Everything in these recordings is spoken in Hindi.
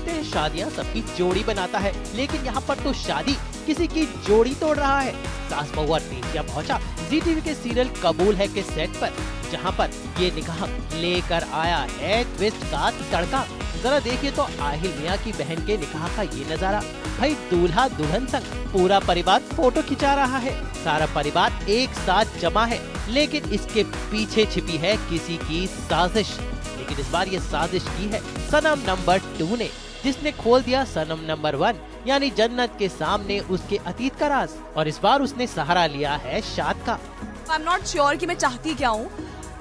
कहते हैं शादियाँ सबकी जोड़ी बनाता है, लेकिन यहाँ पर तो शादी किसी की जोड़ी तोड़ रहा है। सास बहुआ टेकिया पहुँचा जी टीवी के सीरियल कबूल है के सेट पर, जहाँ पर ये निकाह लेकर आया है ट्विस्ट का तड़का। जरा देखिए तो आहिल मियाँ की बहन के निकाह का ये नजारा। भाई दूल्हा दुल्हन संग पूरा परिवार फोटो खिंचा रहा है, सारा परिवार एक साथ जमा है, लेकिन इसके पीछे छिपी है किसी की साजिश। लेकिन इस बार ये साजिश की है सनम नंबर 2 ने, जिसने खोल दिया सनम नंबर 1 यानी जन्नत के सामने उसके अतीत का राज। और इस बार उसने सहारा लिया है शाद का। आई एम नॉट श्योर कि मैं चाहती क्या हूँ,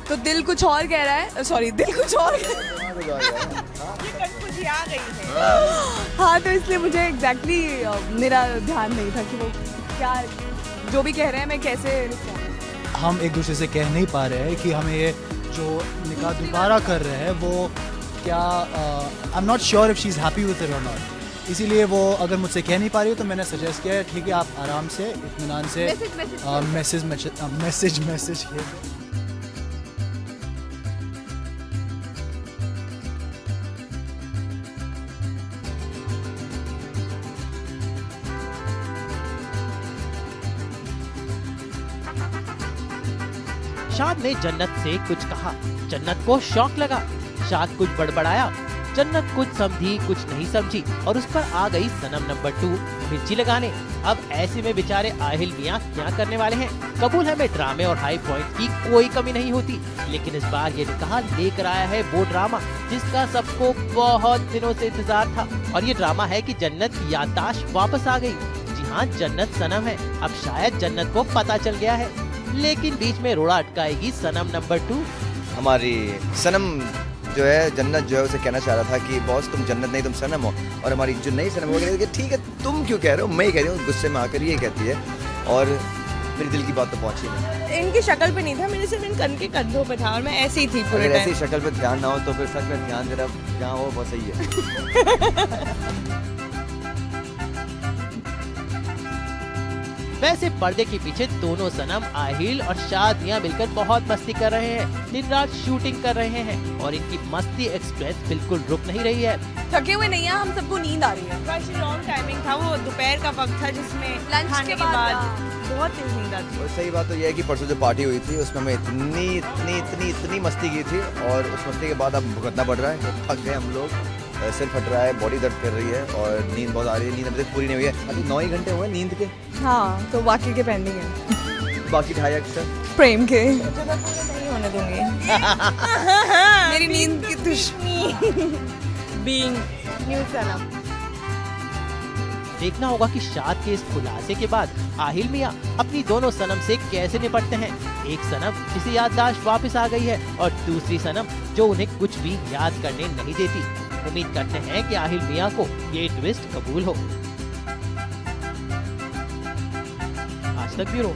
तो दिल कुछ और कह रहा है, सॉरी दिल कुछ और आ गई है। हाँ, तो इसलिए मुझे एग्जैक्टली मेरा ध्यान नहीं था कि वो क्या जो भी कह रहे हैं मैं कैसे रिस्पॉन्ड। हम एक दूसरे से कह नहीं पा रहे हैं कि हमें ये जो निकाह दोबारा कर रहे हैं वो क्या, I am not sure if she is happy with it और नॉट। इसीलिए वो अगर मुझसे कह नहीं पा रही हो तो मैंने सजेस्ट किया है ठीक है आप आराम से इत्मीनान से मैसेज शाद ने जन्नत से कुछ कहा, जन्नत को शौक लगा। शाद कुछ बड़बड़ाया, जन्नत कुछ समझी कुछ नहीं समझी और उस पर आ गई सनम नंबर 2 मिर्ची लगाने। अब ऐसे में बेचारे आहिल मियाँ क्या करने वाले हैं। कबूल है में ड्रामे और हाई पॉइंट की कोई कमी नहीं होती, लेकिन इस बार ये निकाह लेकर आया है वो ड्रामा जिसका सबको बहुत दिनों से इंतजार था। और ये ड्रामा है कि जन्नत की याददाश्त वापस आ गई। जी हाँ, जन्नत सनम है। अब शायद जन्नत को पता चल गया है, लेकिन बीच में रोड़ा अटकाएगी सनम नंबर 2। हमारी सनम जो है जन्नत जो है उसे कहना चाह रहा था कि बॉस तुम जन्नत नहीं तुम सनम हो, और हमारी जो नई सनम वो कहती है ठीक है तुम क्यों कह रहे हो, मैं ही कह रही हूँ, गुस्से में आकर ये कहती है। और मेरे दिल की बात तो पहुंची नहीं। इनकी शक्ल पे नहीं था, मेरे सिर्फ इन कंधों पे था और मैं ऐसे ही थी पूरे अगर टाइम। ऐसी शक्ल पे ध्यान ना हो तो फिर सच में ध्यान जरा जहाँ हो वो सही है। वैसे पर्दे के पीछे दोनों सनम आहिल और शाद मियां मिलकर बहुत मस्ती कर रहे हैं, दिन रात शूटिंग कर रहे हैं और इनकी मस्ती एक्सप्रेस बिल्कुल रुक नहीं रही है। थके हुए नहीं है, हम सबको नींद आ रही है। वैसे रॉन्ग टाइमिंग था, वो दोपहर का वक्त था जिसमें लंच खाने के के बाद बाद बहुत तेज नींद आती है। और सही बात तो यह है कि परसों जो पार्टी हुई थी उसमें हमें इतनी मस्ती की थी, और उस मस्ती के बाद अब भुगतना पड़ रहा है। थक गए हम लोग, सिर फट रहा है, बॉडी दर्द कर रही है और नींद बहुत आ रही है। नींद अभी तक पूरी नहीं हुई है, अभी 9 ही घंटे हुए नींद के। हाँ, तो बाकी के पेंडिंग है। बाकी 2.5 अक्षर प्रेम के नहीं होने दूंगी। मेरी नींद की दुश्मनी बीइंग न्यू सनम। देखना होगा कि शाद के इस खुलासे के बाद आहिल मियां अपनी दोनों सनम से कैसे निपटते हैं। एक सनम जिसे याददाश्त वापस आ गई है और दूसरी सनम जो उन्हें कुछ भी याद करने नहीं देती। उम्मीद करते हैं कि आहिल मियां को ये ट्विस्ट कबूल हो। आज तक ब्यूरो।